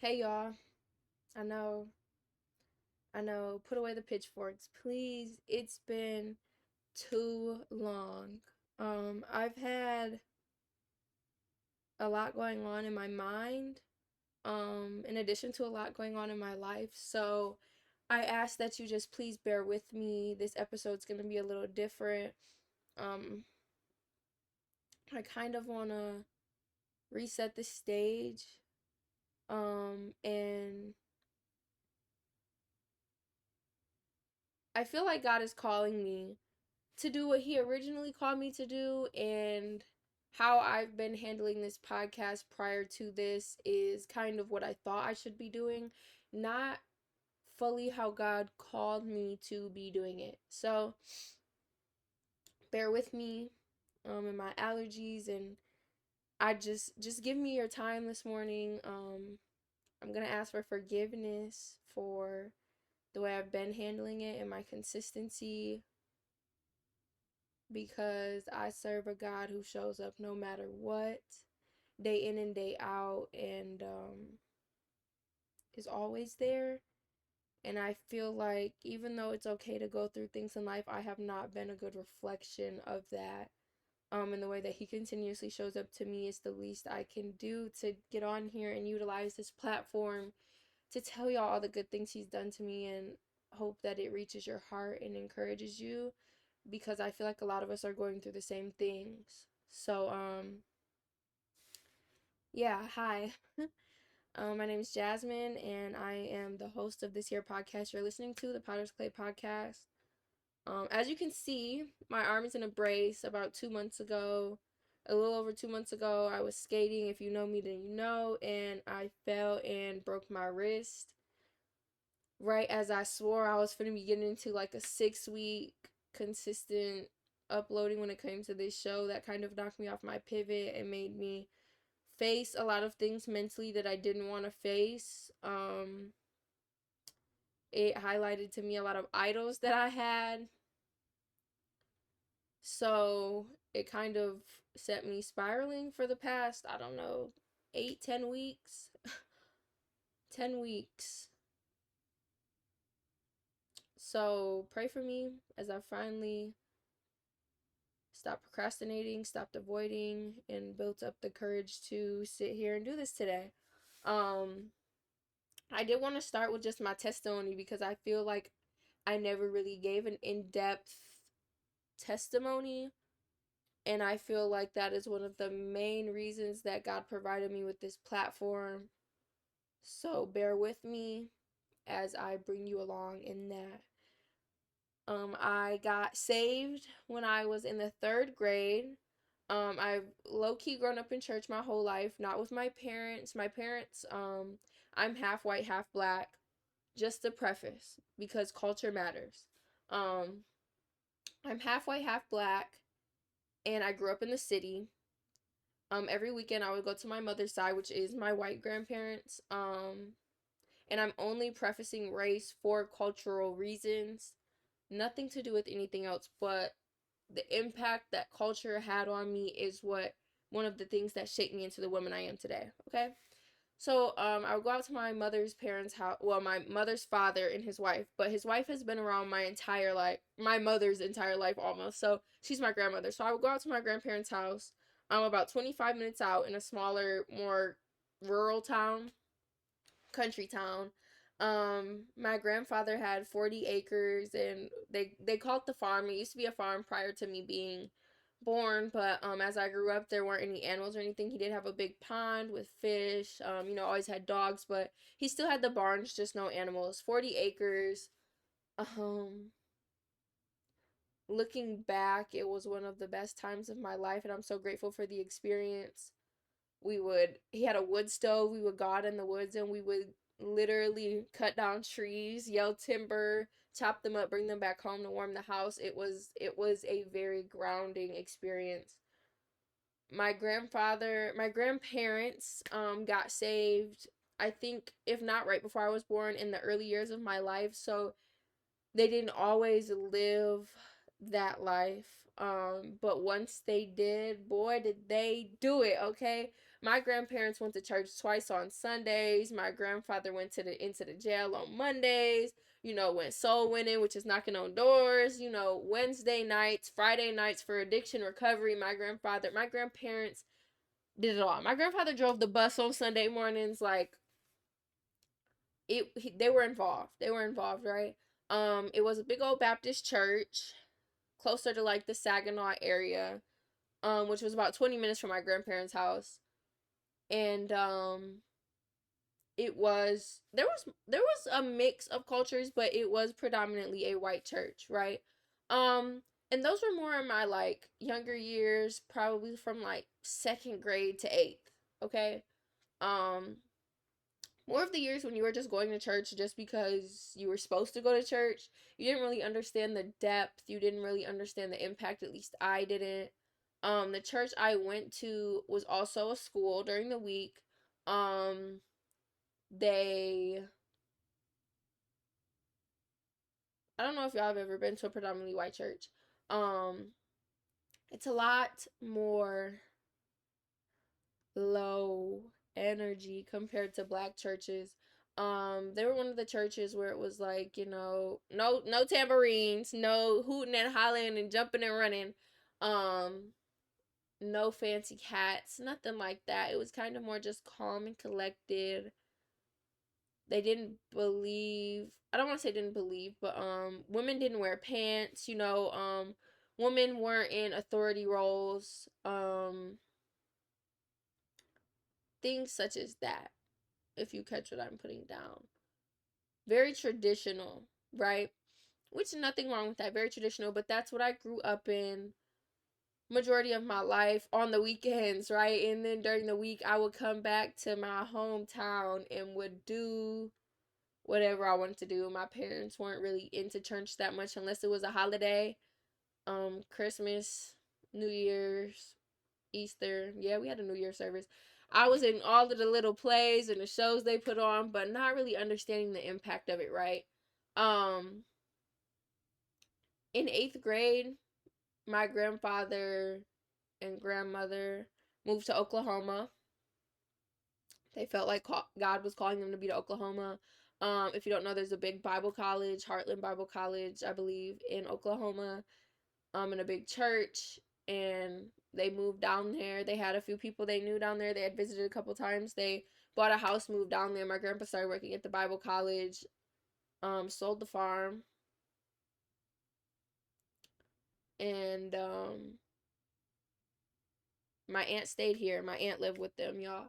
Hey y'all. I know, I know. Put away the pitchforks, please. It's been too long. I've had a lot going on in my mind, in addition to a lot going on in my life. So I ask that you just please bear with me. This episode's gonna be a little different. Um, I kind of wanna reset the stage. And I feel like God is calling me to do what he originally called me to do, and how I've been handling this podcast prior to this is kind of what I thought I should be doing, not fully how God called me to be doing it. So bear with me and my allergies, and I just give me your time this morning. I'm going to ask for forgiveness for the way I've been handling it and my consistency, because I serve a God who shows up no matter what, day in and day out, and is always there. And I feel like even though it's okay to go through things in life, I have not been a good reflection of that. And the way that he continuously shows up to me is the least I can do to get on here and utilize this platform to tell y'all all the good things he's done to me, and hope that it reaches your heart and encourages you, because I feel like a lot of us are going through the same things. So, yeah, hi. My name is Jasmine, and I am the host of this here podcast you're listening to, the Potter's Clay podcast. As you can see, my arm is in a brace. About 2 months ago, a little over 2 months ago, I was skating. If you know me, then you know, and I fell and broke my wrist. Right as I swore I was finna be getting into like a 6 week consistent uploading when it came to this show, that kind of knocked me off my pivot and made me face a lot of things mentally that I didn't want to face. It highlighted to me a lot of idols that I had. So it kind of set me spiraling for the past, I don't know, 8, 10 weeks. 10 weeks. So pray for me as I finally stopped procrastinating, stopped avoiding, and built up the courage to sit here and do this today. Um, I did want to start with just my testimony, because I feel like I never really gave an in-depth testimony, and I feel like that is one of the main reasons that God provided me with this platform. So bear with me as I bring you along in that. I got saved when I was in the third grade. I've low key grown up in church my whole life, not with my parents. I'm half white, half black. Just to preface, because culture matters. Um, I'm half white, half black, and I grew up in the city. Every weekend I would go to my mother's side, which is my white grandparents. And I'm only prefacing race for cultural reasons, nothing to do with anything else, but the impact that culture had on me is what one of the things that shaped me into the woman I am today. Okay. So I would go out to my mother's parents' house. Well, my mother's father and his wife, but his wife has been around my entire life, my mother's entire life almost. So she's my grandmother. So I would go out to my grandparents' house. I'm about 25 minutes out in a smaller, more rural town, country town. My grandfather had 40 acres, and they called it the farm. It used to be a farm prior to me being born, but as I grew up, there weren't any animals or anything. He did have a big pond with fish. Always had dogs, but he still had the barns, just no animals. 40 acres. Um Looking back, it was one of the best times of my life, and I'm so grateful for the experience. He had a wood stove. We would go out in the woods, and we would literally cut down trees, yell timber, chop them up, bring them back home to warm the house. It was a very grounding experience. My grandparents got saved, I think, if not right before I was born, in the early years of my life. So they didn't always live that life. But once they did, boy, did they do it, okay? My grandparents went to church twice on Sundays. My grandfather went into the jail on Mondays. Went soul winning, which is knocking on doors. Wednesday nights, Friday nights for addiction recovery. My grandparents did it all. My grandfather drove the bus on Sunday mornings. Like they were involved. They were involved, right? It was a big old Baptist church closer to like the Saginaw area, which was about 20 minutes from my grandparents' house. And there was a mix of cultures, but it was predominantly a white church, right? And those were more in my like younger years, probably from like second grade to eighth. Okay. Um, More of the years when you were just going to church just because you were supposed to go to church. You didn't really understand the depth. You didn't really understand the impact. At least I didn't. The church I went to was also a school during the week. Um, they I don't know if y'all have ever been to a predominantly white church. Um, it's a lot more low energy compared to black churches. They were one of the churches where it was like, no tambourines, no hooting and hollering and jumping and running. Um, no fancy hats, nothing like that. It was kind of more just calm and collected. They didn't believe, I don't want to say didn't believe, but women didn't wear pants, women weren't in authority roles, things such as that, if you catch what I'm putting down. Very traditional, right? Which nothing wrong with that. Very traditional, but that's what I grew up in majority of my life on the weekends, right? And then during the week I would come back to my hometown and would do whatever I wanted to do. My parents weren't really into church that much unless it was a holiday. Christmas, New Year's, Easter. Yeah, we had a New Year service. I was in all of the little plays and the shows they put on, but not really understanding the impact of it, right? Um, in 8th grade, my grandfather and grandmother moved to Oklahoma. They felt like God was calling them to be to Oklahoma. If you don't know, there's a big Bible college, Heartland Bible College, I believe, in Oklahoma, in a big church. And they moved down there. They had a few people they knew down there. They had visited a couple times. They bought a house, moved down there. My grandpa started working at the Bible college, sold the farm, and my aunt stayed here. My aunt lived with them, y'all.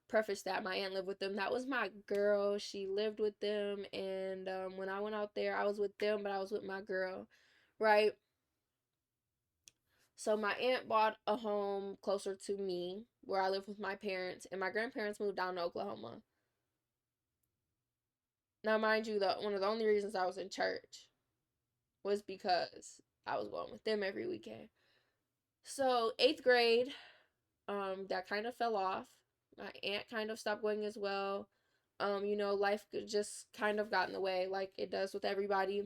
Preface that my aunt lived with them. That was my girl. She lived with them, and when I went out there, I was with them, but I was with my girl, right? So my aunt bought a home closer to me where I live with my parents, and my grandparents moved down to Oklahoma. Now, mind you, one of the only reasons I was in church was because I was going with them every weekend. So 8th grade, that kind of fell off. My aunt kind of stopped going as well. Life just kind of got in the way, like it does with everybody,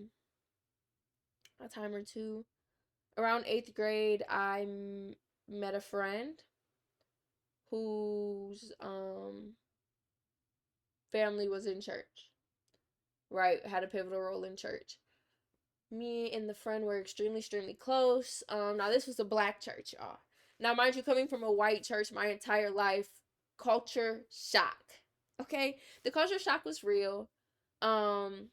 a time or two. Around 8th grade, I met a friend whose family was in church, right? Had a pivotal role in church. Me and the friend were extremely, extremely close. Now this was a black church, y'all. Now, mind you, coming from a white church my entire life, culture shock. Okay, the culture shock was real. Um,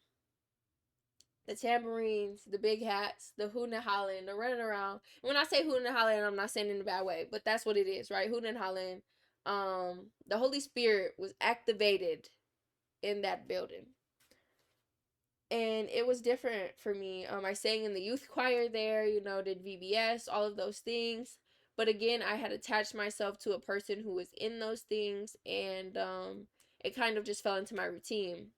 the tambourines, the big hats, the hooting and hollering, the running around. And when I say hooting and hollering, I'm not saying in a bad way, but that's what it is, right? Hooting and hollering. The Holy Spirit was activated in that building. And it was different for me. I sang in the youth choir there, did VBS, all of those things. But again, I had attached myself to a person who was in those things, and it kind of just fell into my routine.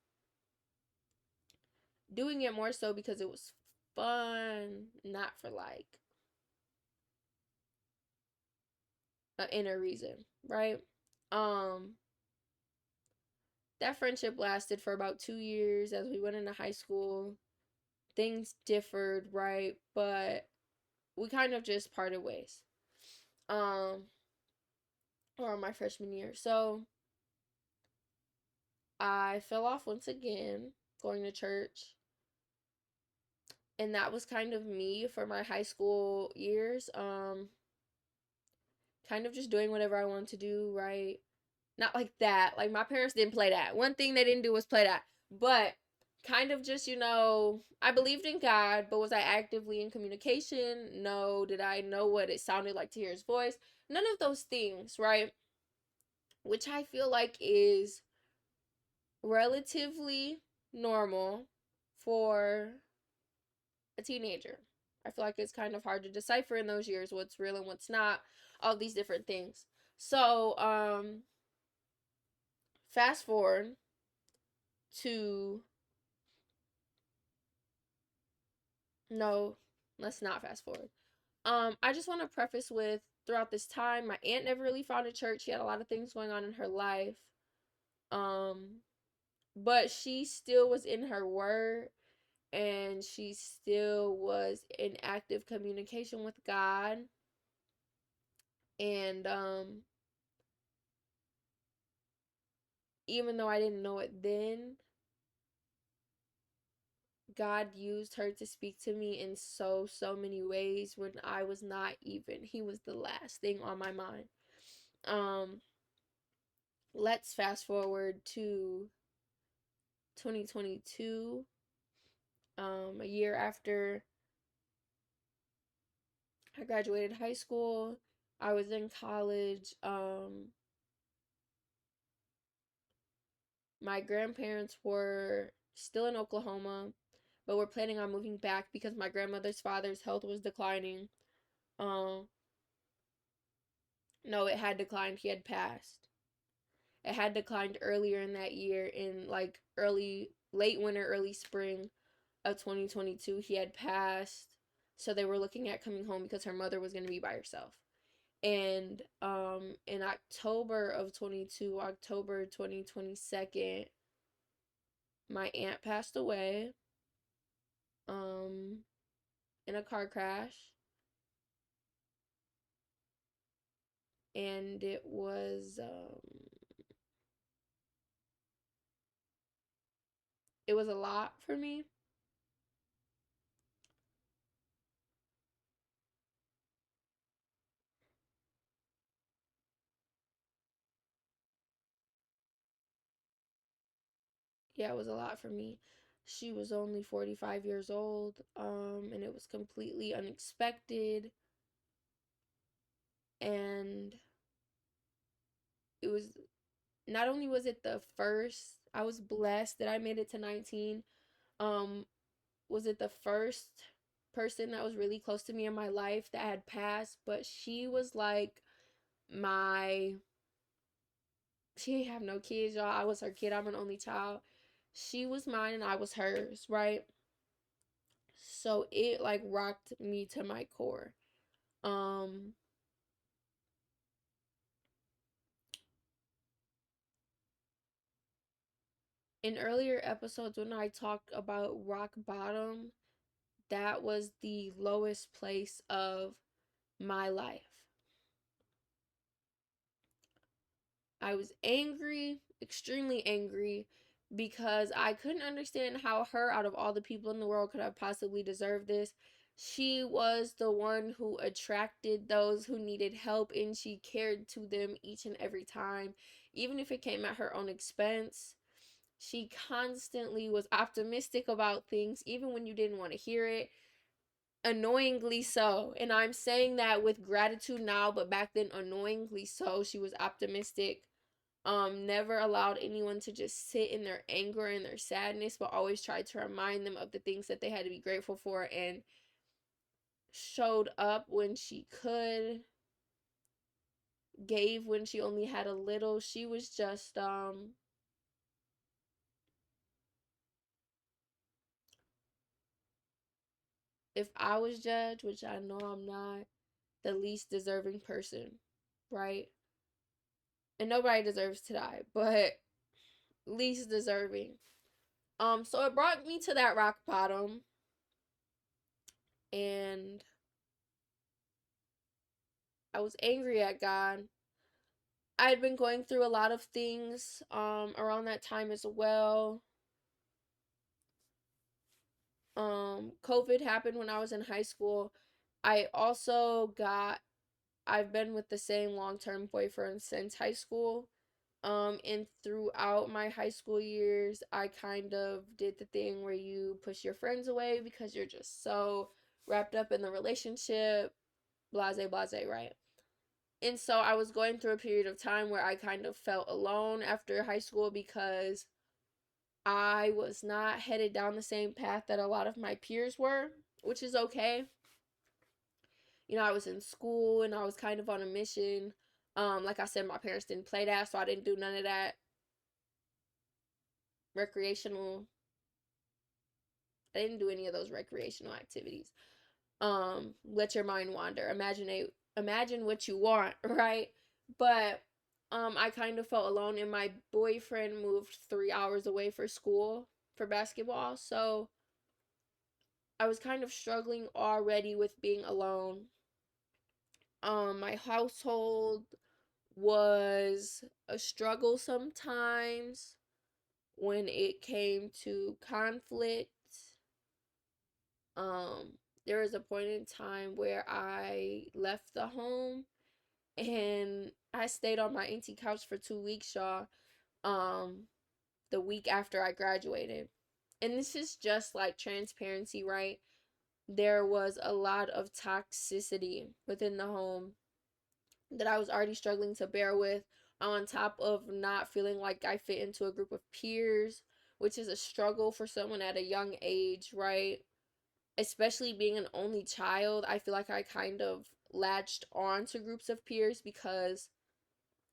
Doing it more so because it was fun, not for like an inner reason, right? Um, that friendship lasted for about 2 years as we went into high school. Things differed, right? But we kind of just parted ways. Um, or my freshman year. So I fell off once again going to church. And that was kind of me for my high school years. Kind of just doing whatever I wanted to do, right? Not like that. Like my parents didn't play that. One thing they didn't do was play that. But kind of just, I believed in God, but was I actively in communication? No. Did I know what it sounded like to hear his voice? None of those things, right? Which I feel like is relatively normal for a teenager. I feel like it's kind of hard to decipher in those years what's real and what's not, all these different things. So, fast forward to no, let's not fast forward. I just want to preface with throughout this time, my aunt never really found a church. She had a lot of things going on in her life. Um, but she still was in her word and she still was in active communication with God. And even though I didn't know it then, God used her to speak to me in so many ways when I was not even. He was the last thing on my mind. Um let's fast forward to 2022, a year after I graduated high school. I was in college. My grandparents were still in Oklahoma, but were planning on moving back because my grandmother's father's health was declining. Um, no, it had declined. He had passed. It had declined earlier in that year, in like late winter, early spring of 2022. He had passed. So they were looking at coming home because her mother was going to be by herself. And in October of 22, October 2022, my aunt passed away um in a car crash. And it was a lot for me. Yeah, it was a lot for me. She was only 45 years old, and it was completely unexpected. And it was not only was it the first, I was blessed that I made it to 19. Um, was it the first person that was really close to me in my life that had passed, but she was like my she didn't have no kids, y'all. I was her kid. I'm an only child. She was mine and I was hers, right? So it like rocked me to my core. Um in earlier episodes when I talked about rock bottom, that was the lowest place of my life. I was angry, extremely angry, because I couldn't understand how her, out of all the people in the world, could have possibly deserved this. She was the one who attracted those who needed help, and she cared to them each and every time, even if it came at her own expense. She constantly was optimistic about things, even when you didn't want to hear it. Annoyingly so. And I'm saying that with gratitude now, but back then, annoyingly so. She was optimistic. Never allowed anyone to just sit in their anger and their sadness, but always tried to remind them of the things that they had to be grateful for, and showed up when she could, gave when she only had a little. She was just if I was judged, which I know I'm not, the least deserving person, right? And nobody deserves to die, but least deserving. So it brought me to that rock bottom, and I was angry at God. I had been going through a lot of things around that time as well. COVID happened when I was in high school. I also got I've been with the same long-term boyfriend since high school. And throughout my high school years, I kind of did the thing where you push your friends away because you're just so wrapped up in the relationship, blase, blase, right? And so I was going through a period of time where I kind of felt alone after high school because I was not headed down the same path that a lot of my peers were, which is okay. You know, I was in school and I was kind of on a mission. Like I said, my parents didn't play that, so I didn't do none of that recreational. I didn't do any of those recreational activities. Let your mind wander. Imagine what you want, right? But I kind of felt alone, and my boyfriend moved 3 hours away for school for basketball, so I was kind of struggling already with being alone. My household was a struggle sometimes when it came to conflict. Um, there was a point in time where I left the home and I stayed on my auntie couch for 2 weeks, y'all. Um, the week after I graduated. And this is just like transparency, right? There was a lot of toxicity within the home that I was already struggling to bear with, on top of not feeling like I fit into a group of peers, which is a struggle for someone at a young age, right? Especially being an only child, I feel like I kind of latched on to groups of peers because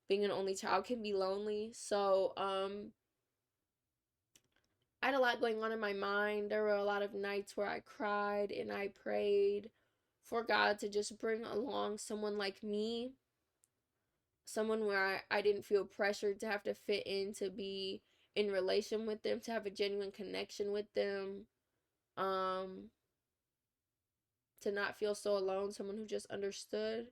being an only child can be lonely. So, I had a lot going on in my mind. There were a lot of nights where I cried and I prayed for God to just bring along someone like me, someone where I didn't feel pressured to have to fit in, to be in relation with them, to have a genuine connection with them, um, to not feel so alone, someone who just understood.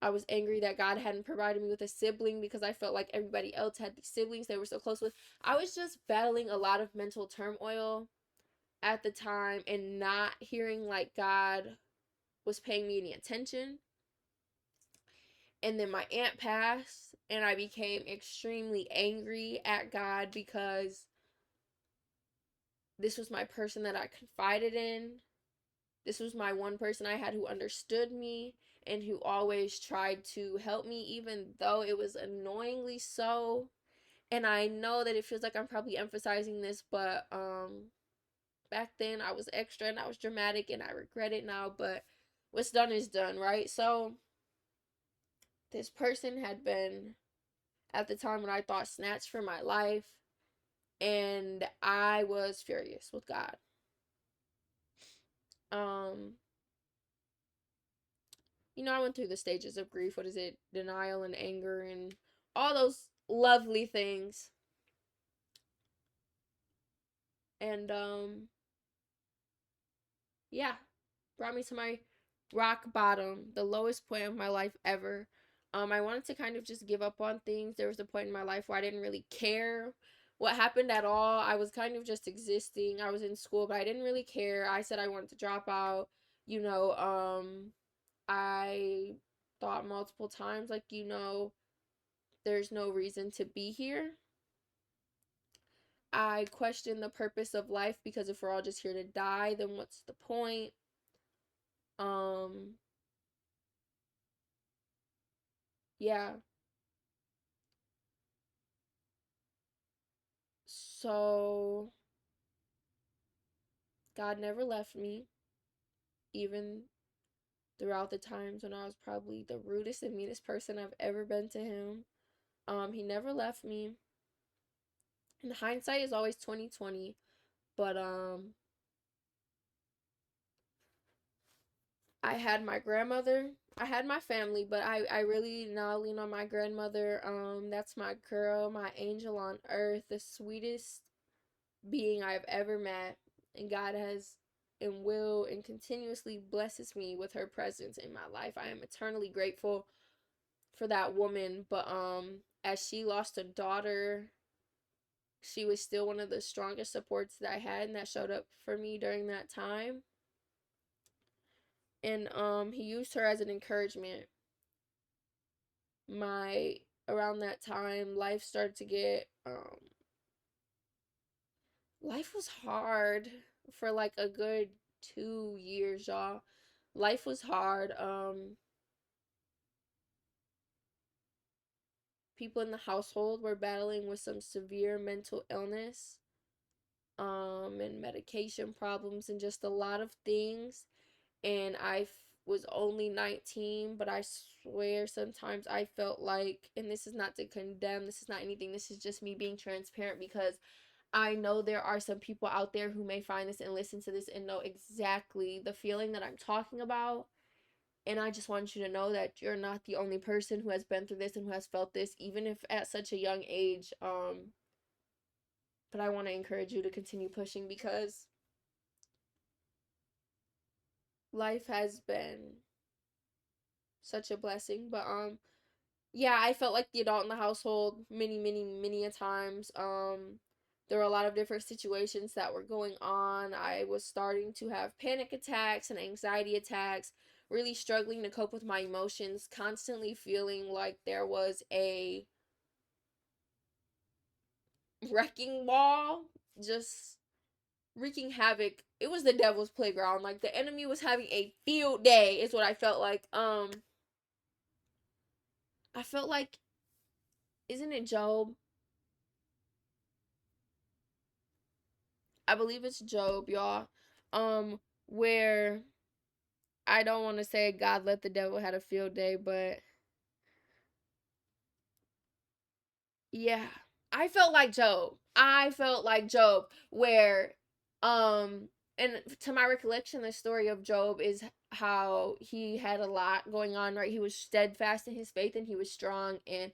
I was angry that God hadn't provided me with a sibling because I felt like everybody else had these siblings they were so close with. I was just battling a lot of mental turmoil at the time and not hearing like God was paying me any attention. And then my aunt passed, and I became extremely angry at God because this was my person that I confided in. This was my one person I had who understood me and who always tried to help me, even though it was annoyingly so. And I know that it feels like I'm probably emphasizing this, but back then I was extra and I was dramatic and I regret it now, but what's done is done, right? So this person had been, at the time when I thought, snatched from my life, and I was furious with God. Um, I went through the stages of grief. What is it? Denial and anger and all those lovely things. And yeah, brought me to my rock bottom, the lowest point of my life ever. I wanted to kind of just give up on things. There was a point in my life where I didn't really care what happened at all. I was kind of just existing. I was in school, but I didn't really care. I said I wanted to drop out. You know, I thought multiple times, like, there's no reason to be here. I questioned the purpose of life because if we're all just here to die, then what's the point? Um, yeah. So God never left me, even throughout the times when I was probably the rudest and meanest person I've ever been to him. He never left me. And hindsight is always 2020, but I had my grandmother. I had my family, but I really now lean on my grandmother. That's my girl, my angel on earth, the sweetest being I've ever met. And God has and will and continuously blesses me with her presence in my life. I am eternally grateful for that woman, but as she lost a daughter, she was still one of the strongest supports that I had and that showed up for me during that time. And he used her as an encouragement. My Around that time, life started to get life was hard for like a good 2 years, y'all. Life was hard. People in the household were battling with some severe mental illness, and medication problems and just a lot of things. And was only 19, but I swear sometimes I felt like, and this is not to condemn, this is not anything, this is just me being transparent, because I know there are some people out there who may find this and listen to this and know exactly the feeling that I'm talking about. And I just want you to know that you're not the only person who has been through this and who has felt this, even if at such a young age. But I want to encourage you to continue pushing, because life has been such a blessing. But yeah, I felt like the adult in the household many a times. There were a lot of different situations that were going on. I was starting to have panic attacks and anxiety attacks, really struggling to cope with my emotions, constantly feeling like there was a wrecking ball just wreaking havoc. It was the devil's playground. Like the enemy was having a field day is what I felt like. I felt like, isn't it Job? I believe it's Job, y'all. Where I don't want to say God let the devil had a field day, but yeah, I felt like Job. I felt like Job, where, and to my recollection, the story of Job is how he had a lot going on, right? He was steadfast in his faith and he was strong, and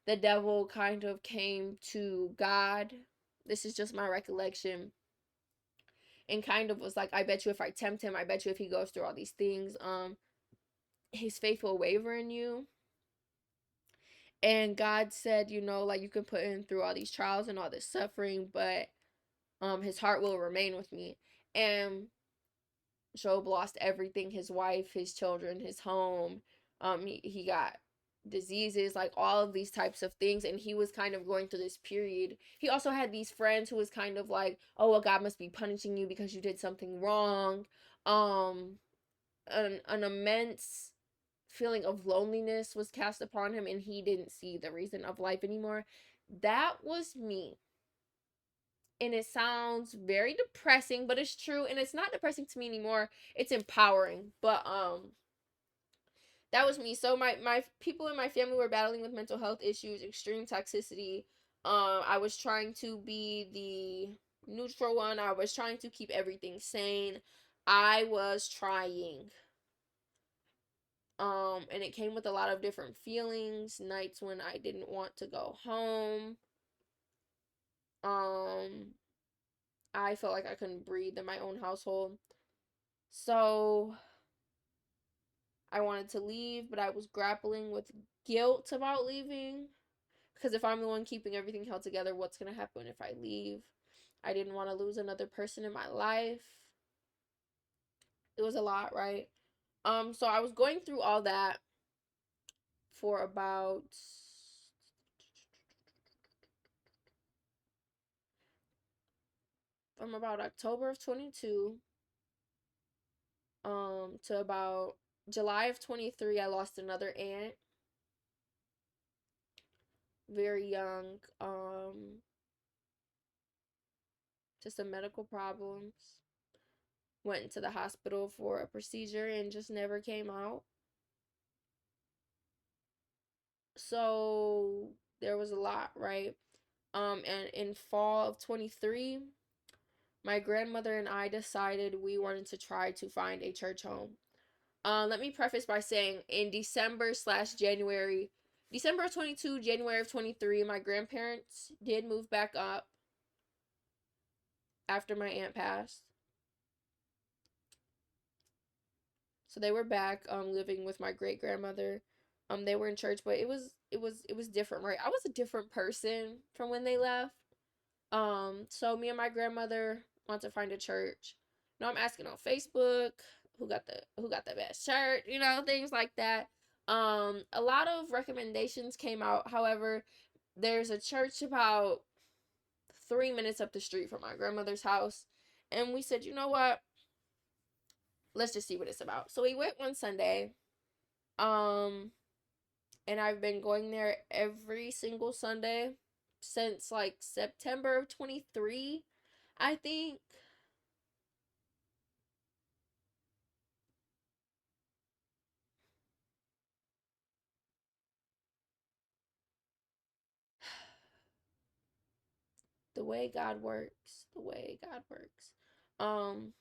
the devil kind of came to God. This is just my recollection, and kind of was like, I bet you if I tempt him, I bet you if he goes through all these things, his faith will waver in you. And God said, like, you can put him through all these trials and all this suffering, but his heart will remain with me. And Job lost everything, his wife, his children, his home. He got diseases, like all of these types of things, and he was kind of going through this period. He also had these friends who was kind of like, oh, well, God must be punishing you because you did something wrong. An immense feeling of loneliness was cast upon him, and he didn't see the reason of life anymore. That was me. And it sounds very depressing, but it's true, and it's not depressing to me anymore. It's empowering. But that was me. So my people in my family were battling with mental health issues, extreme toxicity. I was trying to be the neutral one. I was trying to keep everything sane. I was trying. And it came with a lot of different feelings, nights when I didn't want to go home. Um, I felt like I couldn't breathe in my own household. So I wanted to leave, but I was grappling with guilt about leaving. Because if I'm the one keeping everything held together, what's going to happen if I leave? I didn't want to lose another person in my life. It was a lot, right? So I was going through all that for about from about October of 22 to about July of 23. I lost another aunt, very young, to some medical problems. Went into the hospital for a procedure and just never came out. So there was a lot, right? And in fall of 23, my grandmother and I decided we wanted to try to find a church home. Let me preface by saying in December of 22, January of 23, my grandparents did move back up after my aunt passed. So they were back living with my great grandmother. They were in church, but it was different, right? I was a different person from when they left. So me and my grandmother want to find a church. No, I'm asking on Facebook who got the best church, things like that. A lot of recommendations came out. However, there's a church about 3 minutes up the street from my grandmother's house. And we said, you know what? Let's just see what it's about. So we went one Sunday. Um, and I've been going there every single Sunday since like September of 23, I think. The way God works, the way God works. Um,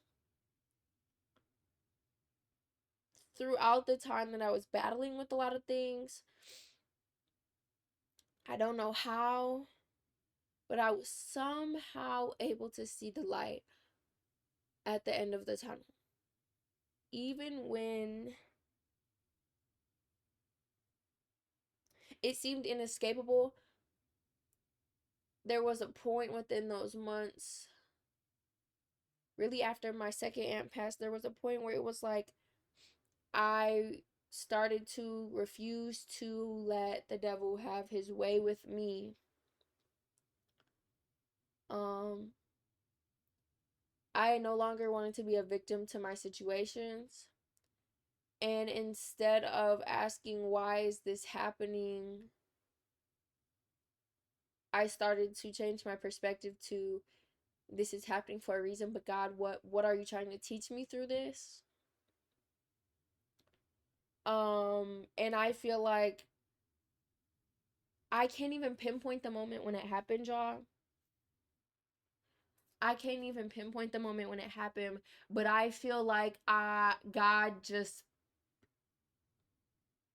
Throughout the time that I was battling with a lot of things, I don't know how, but I was somehow able to see the light at the end of the tunnel. Even when it seemed inescapable, there was a point within those months, really after my second aunt passed, there was a point where it was like I started to refuse to let the devil have his way with me. Um, I no longer wanted to be a victim to my situations. And instead of asking, why is this happening? I started to change my perspective to, this is happening for a reason, but God, what are you trying to teach me through this? And I feel like I can't even pinpoint the moment when it happened, y'all. I can't even pinpoint the moment when it happened, but I feel like God just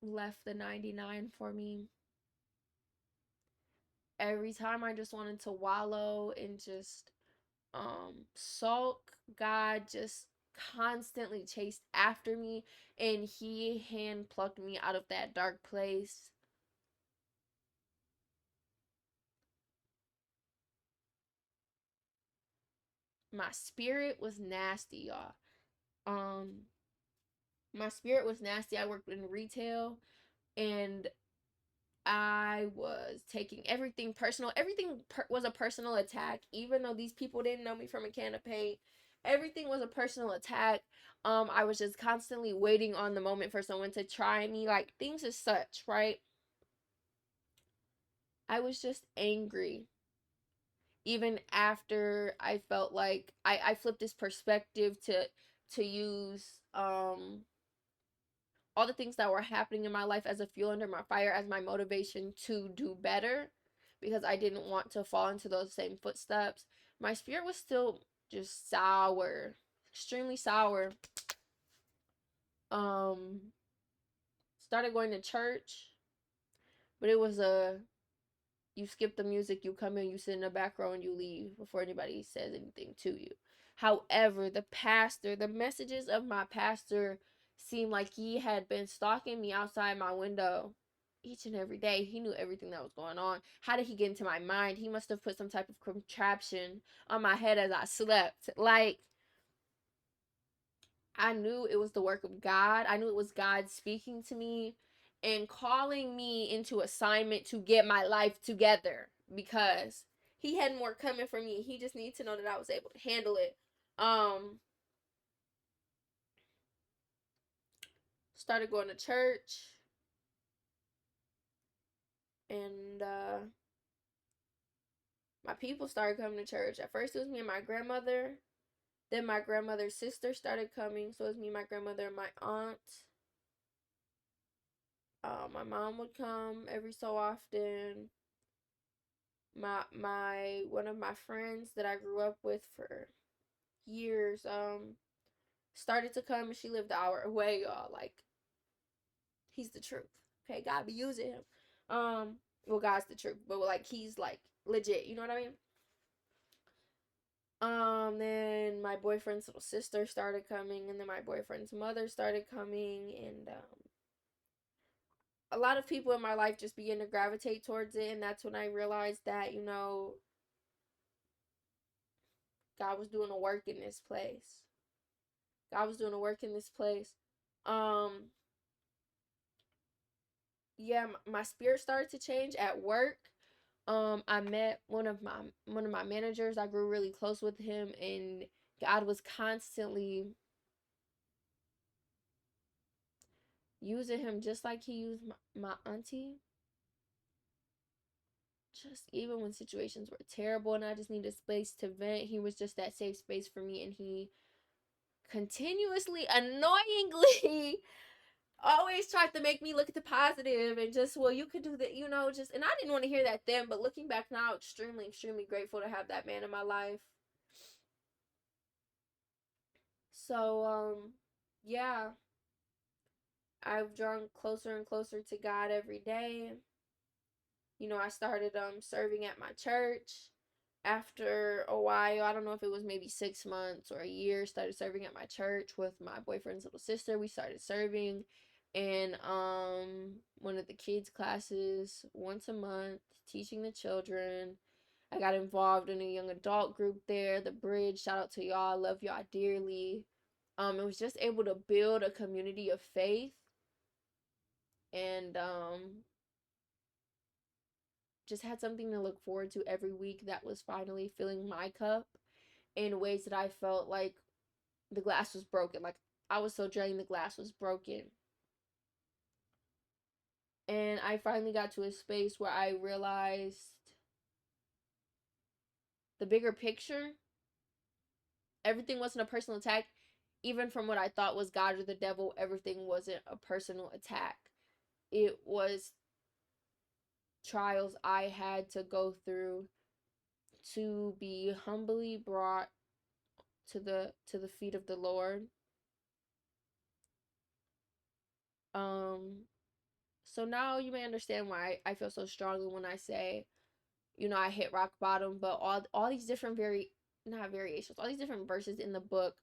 left the 99 for me. Every time I just wanted to wallow and just sulk, God just constantly chased after me, and he hand plucked me out of that dark place. My spirit was nasty, y'all. Um my spirit was nasty. I worked in retail, and I was taking everything personal. Everything was a personal attack, even though these people didn't know me from a can of paint. Everything was a personal attack. I was just constantly waiting on the moment for someone to try me, like things as such, right? I was just angry. Even after I felt like I flipped this perspective to use all the things that were happening in my life as a fuel under my fire, as my motivation to do better, because I didn't want to fall into those same footsteps. My spirit was still just sour, extremely sour. Um, Started going to church, but it was you skip the music, you come in, you sit in the back row, and you leave before anybody says anything to you. However, the messages of my pastor seemed like he had been stalking me outside my window each and every day. He knew everything that was going on. How did he get into my mind? He must have put some type of contraption on my head as I slept. Like, I knew it was the work of God. I knew it was God speaking to me and calling me into assignment to get my life together, because he had more coming for me. He just needed to know that I was able to handle it. Um Started going to church, and my people started coming to church. At first it was me and my grandmother. Then my grandmother's sister started coming, so it was me, my grandmother, and my aunt. My mom would come every so often. My one of my friends that I grew up with for years started to come, and she lived an hour away, y'all. Like, he's the truth. Okay, God be using him. Well, God's the truth, but like he's like legit, you know what I mean? Then my boyfriend's little sister started coming, and then my boyfriend's mother started coming, and a lot of people in my life just begin to gravitate towards it, and that's when I realized that, you know, God was doing a work in this place. God was doing a work in this place. Um, yeah, my spirit started to change at work. I met one of my managers. I grew really close with him, and God was constantly using him just like he used my auntie. Just even when situations were terrible and I just needed space to vent, he was just that safe space for me, and he continuously, annoyingly, always tried to make me look at the positive and just, well, you could do that, you know, just, and I didn't want to hear that then, but looking back now, extremely, extremely grateful to have that man in my life. So, yeah, I've drawn closer and closer to God every day. You know, I started serving at my church after a while. I don't know if it was maybe 6 months or a year. Started serving at my church with my boyfriend's little sister. We started serving in one of the kids classes once a month, teaching the children. I got involved in a young adult group there, the Bridge. Shout out to y'all. Love y'all dearly. It was just able to build a community of faith, and just had something to look forward to every week that was finally filling my cup in ways that I felt like the glass was broken. Like, I was so drained, the glass was broken. And I finally got to a space where I realized the bigger picture. Everything wasn't a personal attack. Even from what I thought was God or the devil, everything wasn't a personal attack. It was trials I had to go through to be humbly brought to the feet of the Lord. Um so now you may understand why I feel so strongly when I say, you know, I hit rock bottom, but all these different not variations, all these different verses in the book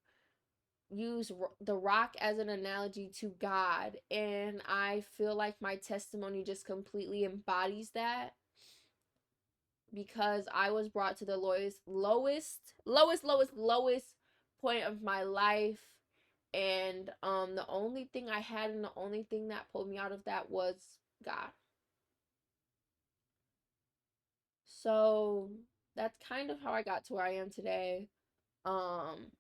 use the rock as an analogy to God, and I feel like my testimony just completely embodies that, because I was brought to the lowest point of my life, and the only thing I had and the only thing that pulled me out of that was God. So that's kind of how I got to where I am today. Um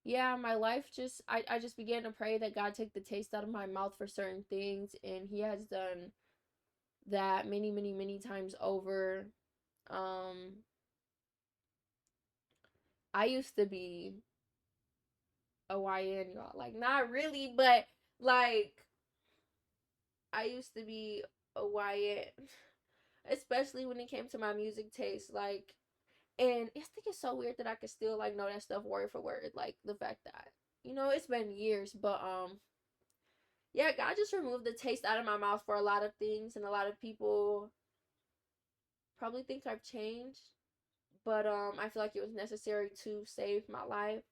yeah, my life just, I just began to pray that God take the taste out of my mouth for certain things, and he has done that many, many, many times over. Um I used to be a YN, y'all. Like, not really, but like, I used to be a YN, especially when it came to my music taste. Like, and I think it's so weird that I could still like know that stuff word for word. Like, the fact that, you know, it's been years, but yeah, God just removed the taste out of my mouth for a lot of things, and a lot of people probably think I've changed, but I feel like it was necessary to save my life.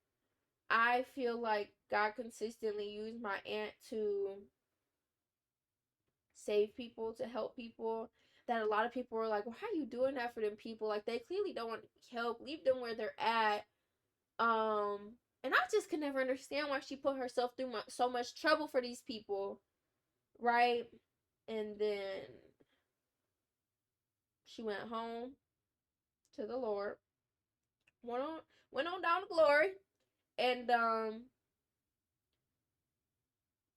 I feel like God consistently used my aunt to save people, to help people. That a lot of people were like, well, how are you doing that for them people? Like, they clearly don't want help. Leave them where they're at. And I just could never understand why she put herself through so much trouble for these people, right? And then she went home to the Lord, went on went on down to glory, and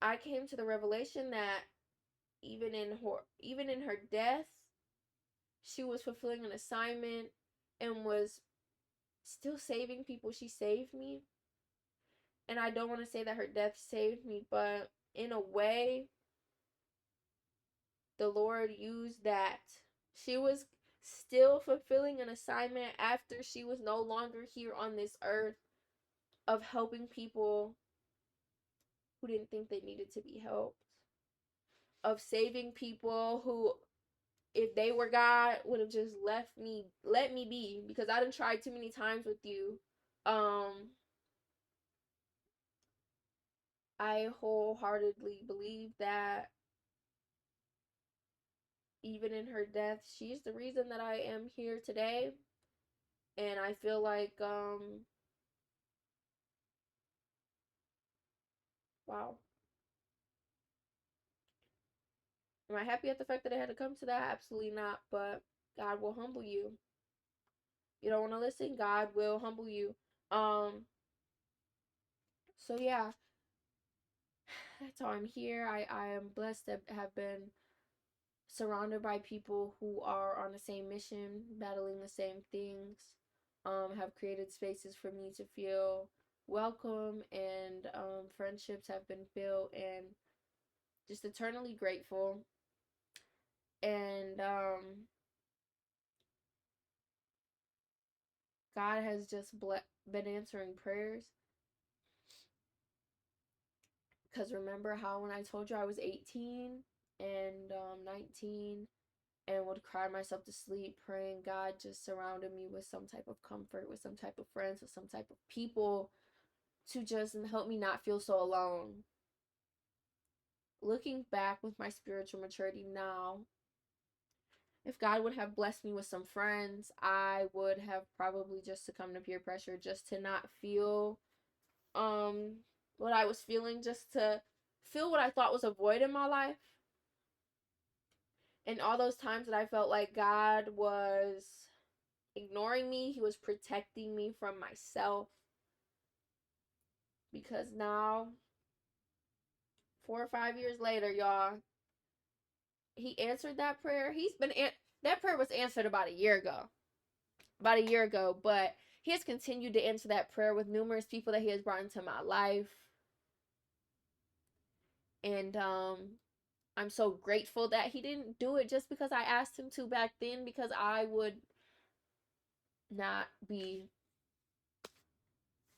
I came to the revelation that even in her death, she was fulfilling an assignment and was still saving people. She saved me. And I don't want to say that her death saved me, but in a way, the Lord used that. She was still fulfilling an assignment after she was no longer here on this earth, of helping people who didn't think they needed to be helped, of saving people who, if they were God, would have just let me be, because I done tried too many times with you. Um I wholeheartedly believe that even in her death, she's the reason that I am here today. And I feel like, wow. Am I happy at the fact that it had to come to that? Absolutely not. But God will humble you. You don't want to listen, God will humble you. Um, so yeah, that's how I'm here. I am blessed to have been surrounded by people who are on the same mission, battling the same things, have created spaces for me to feel welcome, and friendships have been built, and just eternally grateful. And God has just been answering prayers. Because remember how when I told you I was 18 and 19 and would cry myself to sleep praying, God just surrounded me with some type of comfort, with some type of friends, with some type of people to just help me not feel so alone. Looking back with my spiritual maturity now, if God would have blessed me with some friends, I would have probably just succumbed to peer pressure just to not feel what I was feeling, just to feel what I thought was a void in my life. And all those times that I felt like God was ignoring me, He was protecting me from myself. Because now, 4 or 5 years later, y'all, He answered that prayer. That prayer was answered about a year ago. But He has continued to answer that prayer with numerous people that He has brought into my life. And I'm so grateful that He didn't do it just because I asked Him to back then, because I would not be,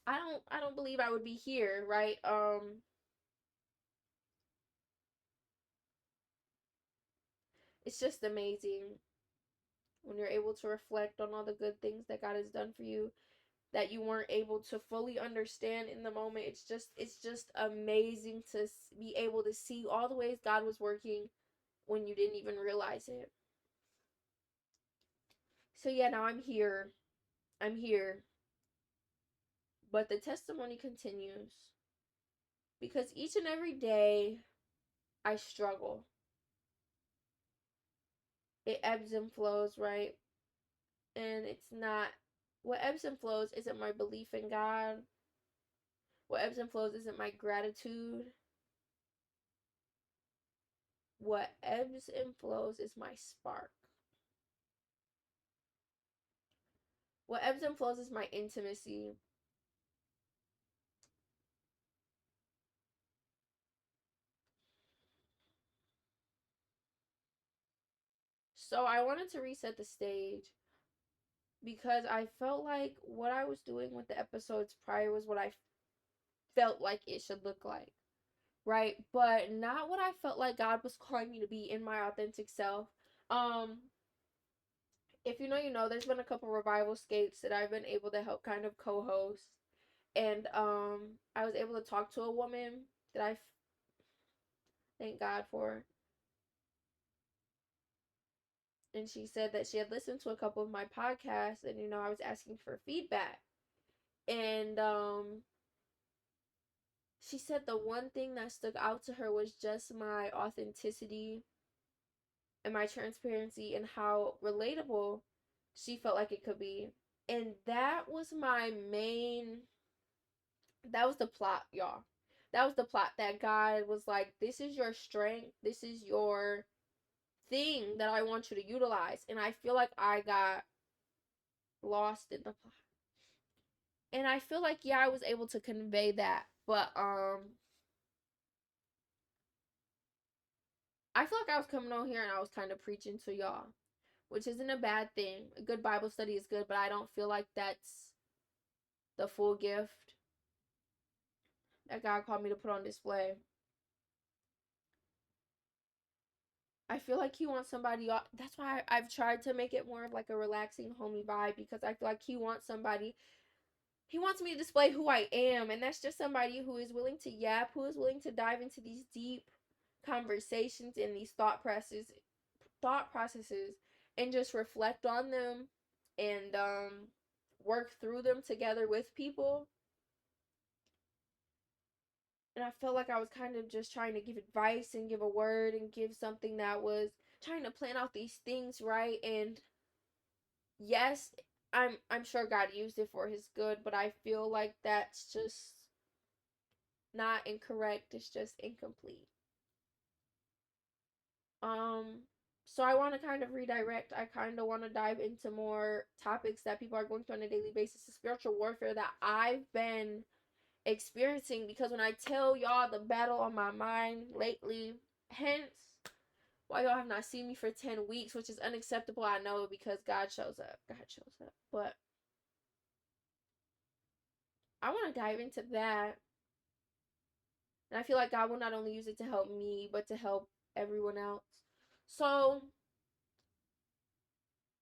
I don't believe I would be here, right? It's just amazing when you're able to reflect on all the good things that God has done for you that you weren't able to fully understand in the moment. It's just amazing to be able to see all the ways God was working when you didn't even realize it. So yeah, now I'm here. I'm here. But the testimony continues, because each and every day I struggle. It ebbs and flows, right? And it's not, what ebbs and flows isn't my belief in God. What ebbs and flows isn't my gratitude. What ebbs and flows is my spark. What ebbs and flows is my intimacy. So I wanted to reset the stage because I felt like what I was doing with the episodes prior was what I felt like it should look like, right? But not what I felt like God was calling me to be in my authentic self. Um, if you know, you know, there's been a couple revival skates that I've been able to help kind of co-host, and I was able to talk to a woman that I thank God for, and she said that she had listened to a couple of my podcasts, and you know, I was asking for feedback, and she said the one thing that stuck out to her was just my authenticity and my transparency and how relatable she felt like it could be. And that was my main, that was the plot, y'all. That was the plot, that God was like, this is your strength, this is your thing that I want you to utilize. And I feel like I got lost in the plot. And I feel like, yeah, I was able to convey that, but I feel like I was coming on here and I was kind of preaching to y'all, which isn't a bad thing. A good Bible study is good, but I don't feel like that's the full gift that God called me to put on display. I feel like He wants somebody. That's why I've tried to make it more of like a relaxing, homey vibe, because I feel like He wants somebody he wants me to display who I am, and that's just somebody who is willing to yap, who is willing to dive into these deep conversations and these thought processes and just reflect on them and work through them together with people. And I felt like I was kind of just trying to give advice and give a word and give something that was trying to plan out these things, right? And yes, I'm sure God used it for his good, but I feel like that's just not incorrect. It's just incomplete. Um so I want to kind of redirect. I kind of want to dive into more topics that people are going through on a daily basis, the spiritual warfare that I've been experiencing, because when I tell y'all the battle on my mind lately, hence why y'all have not seen me for 10 weeks, which is unacceptable. I know, because God shows up. God shows up. But I want to dive into that. And I feel like God will not only use it to help me, but to help everyone else. So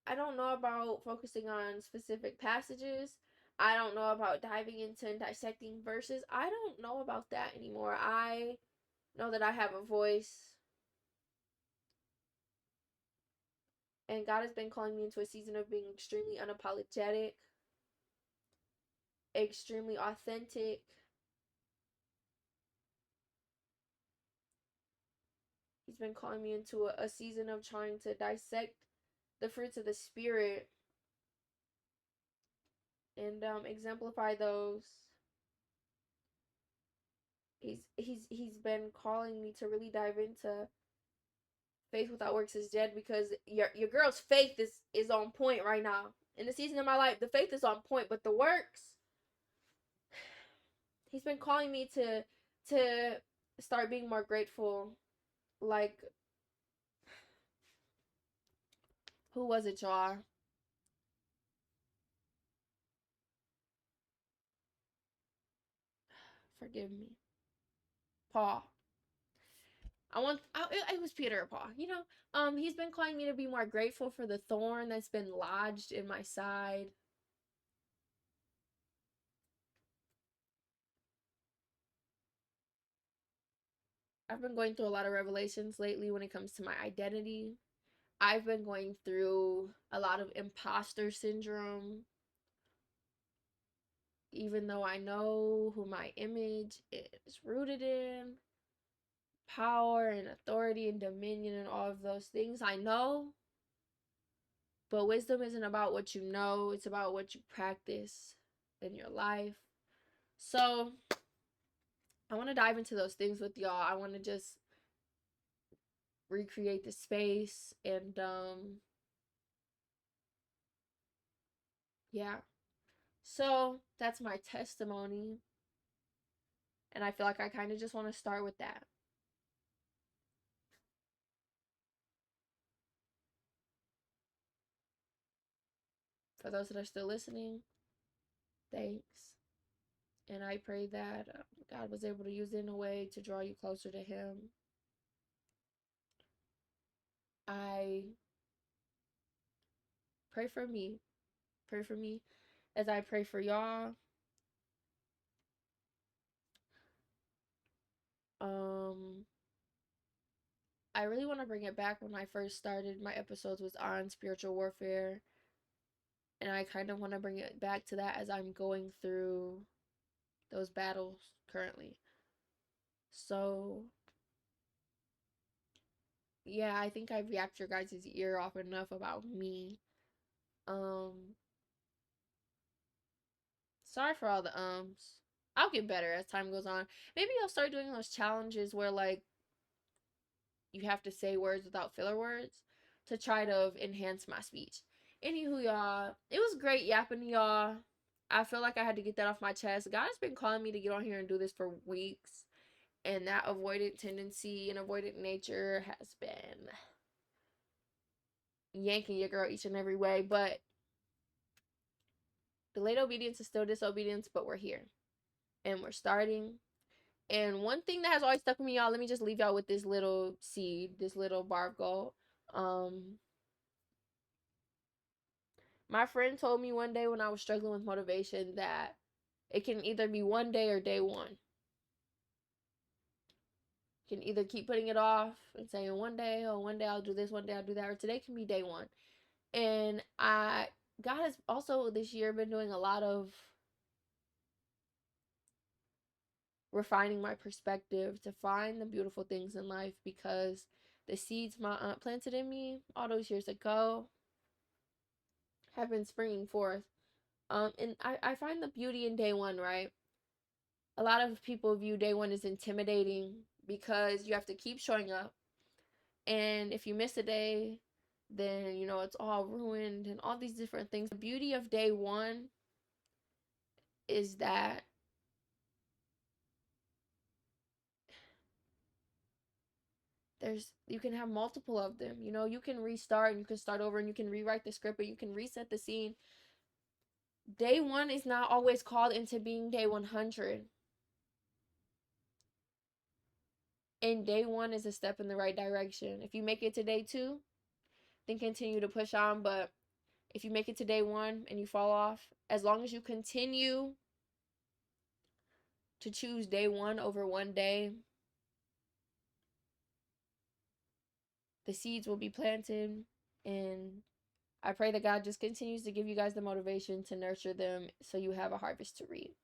I don't know about focusing on specific passages. I don't know about diving into and dissecting verses. I don't know about that anymore. I know that I have a voice. And God has been calling me into a season of being extremely unapologetic, extremely authentic. He's been calling me into a season of trying to dissect the fruits of the Spirit and exemplify those. He's been calling me to really dive into faith without works is dead, because your girl's faith is on point right now. In the season of my life, the faith is on point, but the works, he's been calling me to start being more grateful. Like, who was it, y'all? Forgive me. Paul. It was Peter or Paul, he's been calling me to be more grateful for the thorn that's been lodged in my side. I've been going through a lot of revelations lately when it comes to my identity. I've been going through a lot of imposter syndrome, even though I know who my image is rooted in, power and authority and dominion and all of those things. I know, but wisdom isn't about what you know, it's about what you practice in your life. So I want to dive into those things with y'all. I want to just recreate the space and yeah. So that's my testimony. And I feel like I kind of just want to start with that. For those that are still listening, thanks. And I pray that God was able to use it in a way to draw you closer to Him. I pray for me. Pray for me as I pray for y'all. I really want to bring it back. When I first started, my episodes was on spiritual warfare. And I kind of want to bring it back to that as I'm going through those battles currently. So, yeah, I think I've yapped your guys' ear off enough about me. Sorry for all the ums. I'll get better as time goes on. Maybe I'll start doing those challenges where, like, you have to say words without filler words to try to enhance my speech. Anywho, y'all, it was great yapping to y'all. I feel like I had to get that off my chest. God has been calling me to get on here and do this for weeks. And that avoidant tendency and avoidant nature has been yanking your girl each and every way. But delayed obedience is still disobedience, but we're here. And we're starting. And one thing that has always stuck with me, y'all, let me just leave y'all with this little seed, this little bar of gold. My friend told me one day when I was struggling with motivation that It can either be one day or day one. You can either keep putting it off and saying one day, oh, one day I'll do this, one day I'll do that, or today can be day one. And God has also this year been doing a lot of refining my perspective to find the beautiful things in life, because the seeds my aunt planted in me all those years ago have been springing forth. And I find the beauty in day one, right? A lot of people view day one as intimidating because you have to keep showing up. And if you miss a day, then, it's all ruined and all these different things. The beauty of day one is that you can have multiple of them. You can restart and you can start over and you can rewrite the script, or you can reset the scene. Day one is not always called into being day 100. And day one is a step in the right direction. If you make it to day two, then continue to push on. But if you make it to day one and you fall off, as long as you continue to choose day one over one day, the seeds will be planted. And I pray that God just continues to give you guys the motivation to nurture them so you have a harvest to reap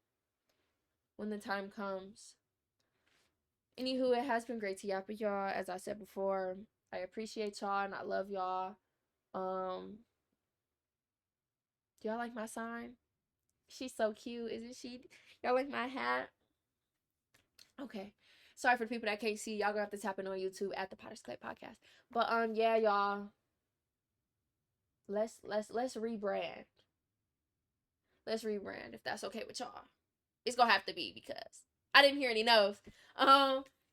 when the time comes. Anywho, it has been great to yap with y'all. As I said before, I appreciate y'all and I love y'all. Do y'all like my sign? She's so cute, isn't she? Y'all like my hat? Okay. Sorry for the people that can't see. Y'all gonna have to tap in on YouTube at the Potter's Clay Podcast. But yeah, y'all. Let's rebrand. Let's rebrand if that's okay with y'all. It's gonna have to be because I didn't hear any no's.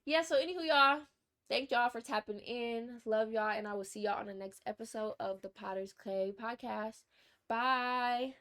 Yeah, so anywho, y'all. Thank y'all for tapping in. Love y'all, and I will see y'all on the next episode of the Potter's Clay Podcast. Bye.